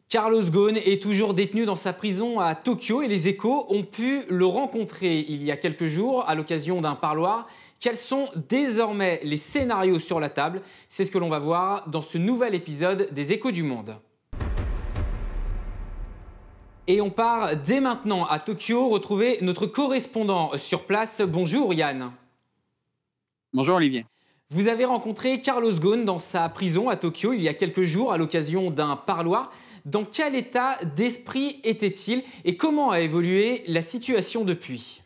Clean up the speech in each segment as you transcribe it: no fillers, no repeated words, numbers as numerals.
Carlos Ghosn est toujours détenu dans sa prison à Tokyo et les Échos ont pu le rencontrer il y a quelques jours à l'occasion d'un parloir. Quels sont désormais les scénarios sur la table? C'est ce que l'on va voir dans ce nouvel épisode des Échos du Monde. Et on part dès maintenant à Tokyo retrouver notre correspondant sur place. Bonjour Yann. Bonjour Olivier. Vous avez rencontré Carlos Ghosn dans sa prison à Tokyo il y a quelques jours à l'occasion d'un parloir. Dans quel état d'esprit était-il et comment a évolué la situation depuis?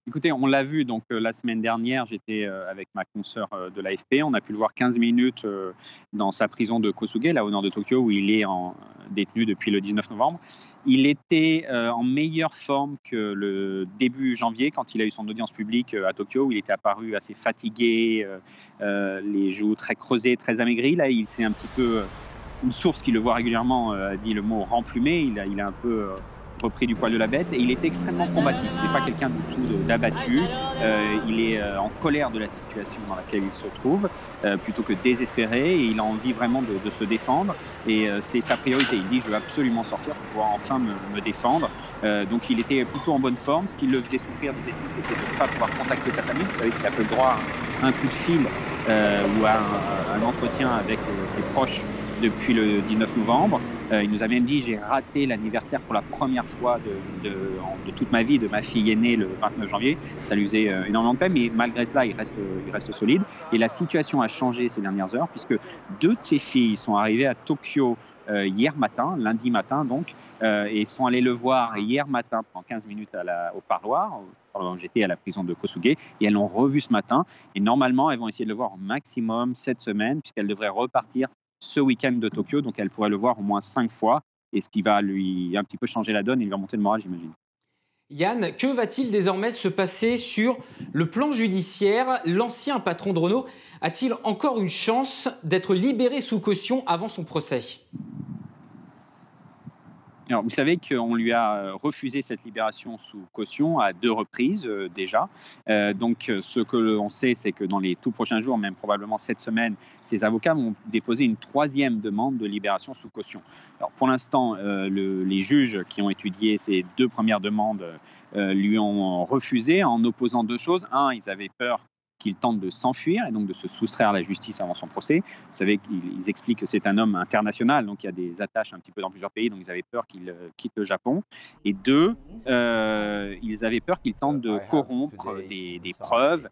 Écoutez, on l'a vu donc la semaine dernière, j'étais avec ma consoeur de l'AFP. On a pu le voir 15 minutes dans sa prison de Kosuge, là au nord de Tokyo, où il est détenu depuis le 19 novembre. Il était en meilleure forme que le début janvier, quand il a eu son audience publique à Tokyo, où il était apparu assez fatigué, les joues très creusées, très amaigries. Là, il s'est un petit peu... Une source qui le voit régulièrement a dit le mot remplumé. Il a un peu repris du poil de la bête et il était extrêmement combatif. Ce n'est pas quelqu'un du tout d'abattu. Il est en colère de la situation dans laquelle il se trouve, plutôt que désespéré, et il a envie vraiment de se défendre. Et c'est sa priorité. Il dit je veux absolument sortir pour pouvoir enfin me défendre. Donc il était plutôt en bonne forme. Ce qui le faisait souffrir, disait-il, c'était de ne pas pouvoir contacter sa famille. Vous savez qu'il a peu le droit à un coup de fil ou à un entretien avec ses proches depuis le 19 novembre. Il nous a même dit j'ai raté l'anniversaire pour la première fois de toute ma vie de ma fille aînée le 29 janvier. Ça lui faisait énormément de peine, mais malgré cela, il reste solide. Et la situation a changé ces dernières heures, puisque deux de ses filles sont arrivées à Tokyo hier matin, lundi matin donc, et sont allées le voir hier matin pendant 15 minutes au parloir. J'étais à la prison de Kosuge et elles l'ont revu ce matin. Et normalement, elles vont essayer de le voir au maximum cette semaine, puisqu'elles devraient repartir ce week-end de Tokyo, donc elle pourrait le voir au moins 5 fois, et ce qui va lui un petit peu changer la donne et lui remonter le moral, j'imagine. Yann, que va-t-il désormais se passer sur le plan judiciaire? L'ancien patron de Renault a-t-il encore une chance d'être libéré sous caution avant son procès? Alors, vous savez qu'on lui a refusé cette libération sous caution à 2 reprises déjà. Donc, ce que l'on sait, c'est que dans les tout prochains jours, même probablement cette semaine, ses avocats vont déposer une 3e demande de libération sous caution. Alors, pour l'instant, les juges qui ont étudié ces 2 premières demandes lui ont refusé en opposant 2 choses. Un, ils avaient peur qu'il tente de s'enfuir et donc de se soustraire à la justice avant son procès. Vous savez qu'ils expliquent que c'est un homme international, donc il y a des attaches un petit peu dans plusieurs pays, donc ils avaient peur qu'il quitte le Japon. Et 2, ils avaient peur qu'il tente de corrompre des preuves,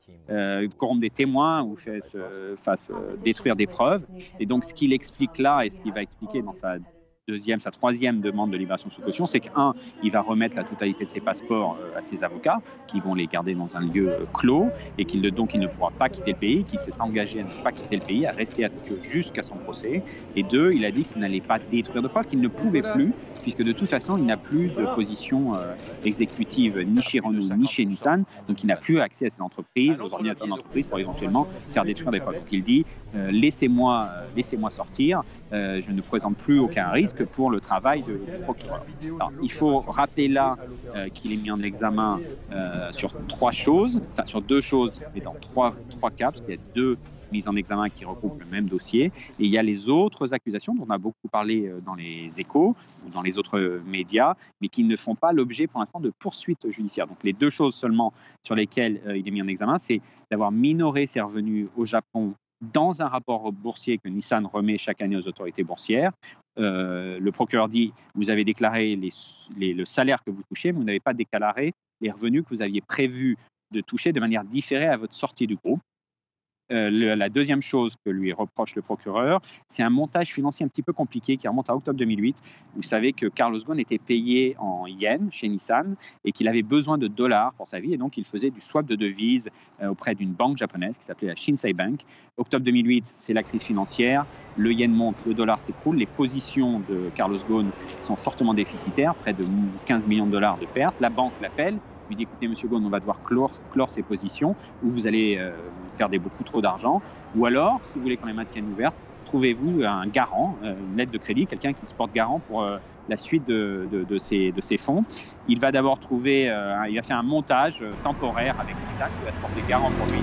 corrompre des témoins ou fasse détruire des preuves. Et donc ce qu'il explique là et ce qu'il va expliquer dans sa 3e demande de libération sous caution, c'est qu'un, il va remettre la totalité de ses passeports à ses avocats, qui vont les garder dans un lieu clos, et donc il ne pourra pas quitter le pays, qu'il s'est engagé à ne pas quitter le pays, à rester à Tokyo jusqu'à son procès. Et 2, il a dit qu'il n'allait pas détruire de preuves, qu'il ne pouvait plus, puisque de toute façon, il n'a plus de position exécutive ni chez Renault ni chez Nissan, donc il n'a plus accès à ses entreprises, aux ordinateurs d'entreprise pour éventuellement faire détruire des preuves. Donc il dit laissez-moi sortir, je ne présente plus aucun risque pour le travail du procureur. Alors, il faut rappeler là qu'il est mis en examen sur 3 choses, enfin sur 2 choses, mais dans 3 cas, parce qu'il y a 2 mises en examen qui regroupent le même dossier. Et il y a les autres accusations dont on a beaucoup parlé dans les Échos ou dans les autres médias, mais qui ne font pas l'objet pour l'instant de poursuites judiciaires. Donc les 2 choses seulement sur lesquelles il est mis en examen, c'est d'avoir minoré ses revenus au Japon dans un rapport boursier que Nissan remet chaque année aux autorités boursières. Le procureur dit vous avez déclaré le salaire que vous touchez, mais vous n'avez pas déclaré les revenus que vous aviez prévu de toucher de manière différée à votre sortie du groupe. La 2e chose que lui reproche le procureur, c'est un montage financier un petit peu compliqué qui remonte à octobre 2008. Vous savez que Carlos Ghosn était payé en yens chez Nissan et qu'il avait besoin de dollars pour sa vie, et donc il faisait du swap de devises auprès d'une banque japonaise qui s'appelait la Shinsei Bank. Octobre 2008, c'est la crise financière, le yen monte, le dollar s'écroule, les positions de Carlos Ghosn sont fortement déficitaires, près de 15 millions de dollars de pertes. La banque l'appelle, lui dit écoutez monsieur Ghosn, on va devoir clore ces positions ou vous allez perdre beaucoup trop d'argent, ou alors si vous voulez qu'on les maintienne ouvertes, trouvez-vous un garant, une lettre de crédit, quelqu'un qui se porte garant pour la suite de ces fonds. Il va d'abord il va faire un montage temporaire avec Nissan qui va se porter garant pour lui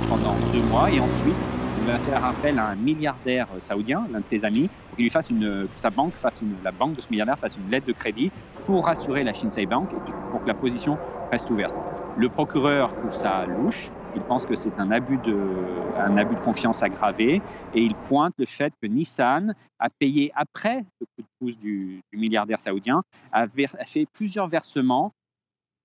pendant 2 mois, et ensuite il va faire appel à un milliardaire saoudien, l'un de ses amis, pour qu'il lui fasse la banque de ce milliardaire fasse une lettre de crédit pour rassurer la Shinsei Bank et pour que la position reste ouverte. Le procureur trouve ça louche. Il pense que c'est un abus de confiance aggravé et il pointe le fait que Nissan a payé après le coup de pouce du milliardaire saoudien, a fait plusieurs versements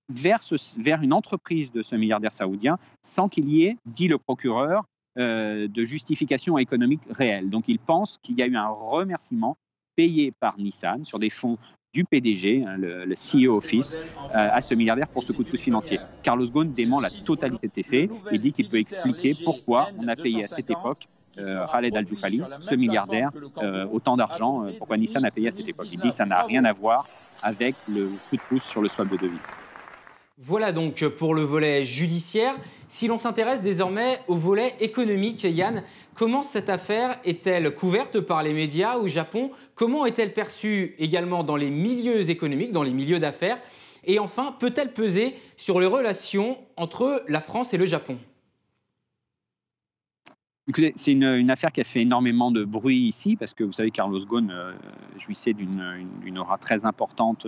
vers une entreprise de ce milliardaire saoudien sans qu'il y ait, dit le procureur, de justification économique réelle. Donc il pense qu'il y a eu un remerciement payé par Nissan sur des fonds du PDG, le CEO Office, à ce milliardaire pour ce coup de pouce financier. Carlos Ghosn dément la totalité de ces faits et dit qu'il peut expliquer pourquoi on a payé à cette époque Khaled Al-Joufali, ce milliardaire, autant d'argent, pourquoi Nissan a payé à cette époque. Il dit que ça n'a rien à voir avec le coup de pouce sur le swap de devises. Voilà donc pour le volet judiciaire. Si l'on s'intéresse désormais au volet économique, Yann, comment cette affaire est-elle couverte par les médias au Japon? Comment est-elle perçue également dans les milieux économiques, dans les milieux d'affaires? Et enfin, peut-elle peser sur les relations entre la France et le Japon? Écoutez, c'est une affaire qui a fait énormément de bruit ici parce que vous savez, Carlos Ghosn jouissait d'une aura très importante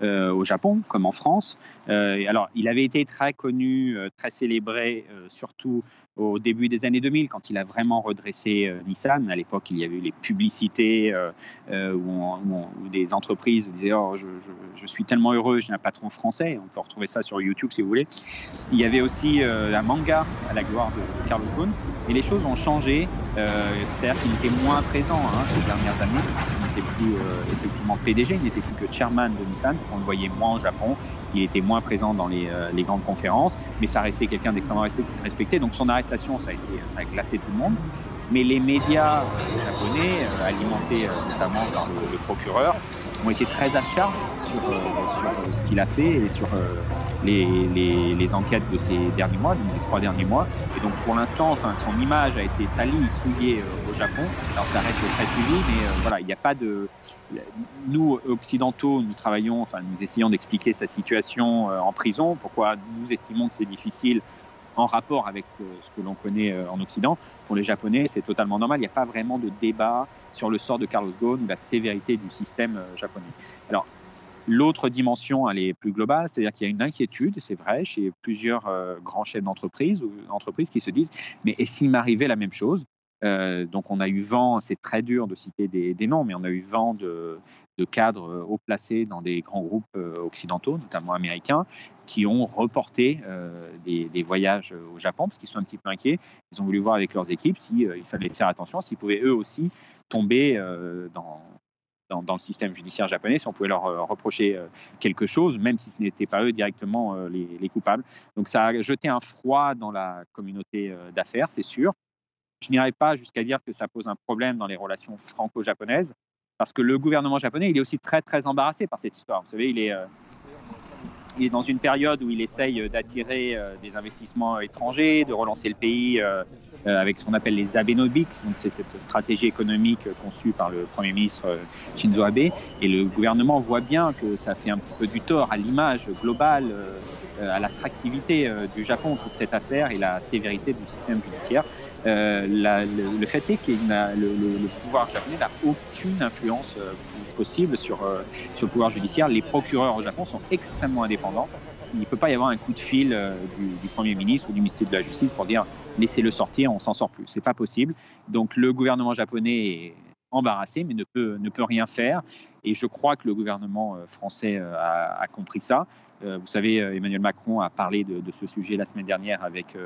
au Japon, comme en France. Alors, il avait été très connu, très célébré, surtout au début des années 2000, quand il a vraiment redressé Nissan. À l'époque, il y avait eu les publicités où des entreprises disaient « Oh, je suis tellement heureux, j'ai un patron français ». On peut retrouver ça sur YouTube si vous voulez. Il y avait aussi un manga à la gloire de Carlos Ghosn. Et les choses ont changé, c'est-à-dire qu'il était moins présent ces dernières années. Il n'était plus effectivement PDG, il n'était plus que chairman de Nissan. On le voyait moins au Japon, il était moins présent dans les grandes conférences, mais ça restait quelqu'un d'extrêmement respecté. Donc son arrestation, ça a glacé tout le monde. Mais les médias japonais, alimentés notamment par le procureur, ont été très à charge sur ce qu'il a fait et sur les enquêtes de ces derniers mois, les 3 derniers mois. Et donc pour l'instant, son image a été salie, souillée au Japon. Alors ça reste très suivi, mais voilà, il n'y a pas de... Nous, occidentaux, nous essayons d'expliquer sa situation en prison, pourquoi nous estimons que c'est difficile en rapport avec ce que l'on connaît en Occident. Pour les Japonais, c'est totalement normal. Il n'y a pas vraiment de débat sur le sort de Carlos Ghosn, la sévérité du système japonais. Alors, l'autre dimension, elle est plus globale, c'est-à-dire qu'il y a une inquiétude, c'est vrai, chez plusieurs grands chefs d'entreprise ou d'entreprises qui se disent « mais et s'il m'arrivait la même chose ?» Donc on a eu vent, c'est très dur de citer des noms, mais on a eu vent de cadres haut placés dans des grands groupes occidentaux, notamment américains, qui ont reporté des voyages au Japon parce qu'ils sont un petit peu inquiets. Ils ont voulu voir avec leurs équipes s'il fallait faire attention, s'ils pouvaient eux aussi tomber dans le système judiciaire japonais, si on pouvait leur reprocher quelque chose, même si ce n'était pas eux directement les coupables. Donc ça a jeté un froid dans la communauté d'affaires, c'est sûr. Je n'irai pas jusqu'à dire que ça pose un problème dans les relations franco-japonaises, parce que le gouvernement japonais, il est aussi très, très embarrassé par cette histoire. Vous savez, il est dans une période où il essaye d'attirer des investissements étrangers, de relancer le pays avec ce qu'on appelle les Abenomics. Donc c'est cette stratégie économique conçue par le Premier ministre Shinzo Abe. Et le gouvernement voit bien que ça fait un petit peu du tort à l'image globale, à l'attractivité du Japon, toute cette affaire et la sévérité du système judiciaire. Le fait est que le pouvoir japonais n'a aucune influence possible sur le pouvoir judiciaire. Les procureurs au Japon sont extrêmement indépendants. Il ne peut pas y avoir un coup de fil du Premier ministre ou du ministère de la Justice pour dire « laissez-le sortir, on s'en sort plus ». Ce n'est pas possible. Donc le gouvernement japonais est embarrassé, mais ne peut rien faire. Et je crois que le gouvernement français a compris ça. Vous savez, Emmanuel Macron a parlé de ce sujet la semaine dernière avec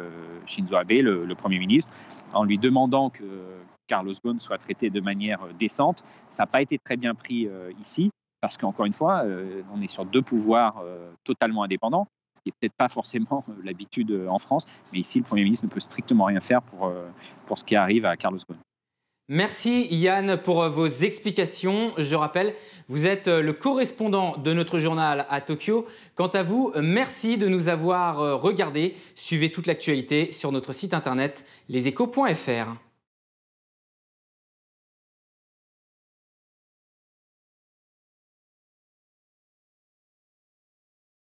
Shinzo Abe, le Premier ministre, en lui demandant que Carlos Ghosn soit traité de manière décente. Ça n'a pas été très bien pris ici, parce qu'encore une fois, on est sur 2 pouvoirs totalement indépendants, ce qui n'est peut-être pas forcément l'habitude en France. Mais ici, le Premier ministre ne peut strictement rien faire pour ce qui arrive à Carlos Ghosn. Merci Yann pour vos explications. Je rappelle, vous êtes le correspondant de notre journal à Tokyo. Quant à vous, merci de nous avoir regardés. Suivez toute l'actualité sur notre site internet leséchos.fr.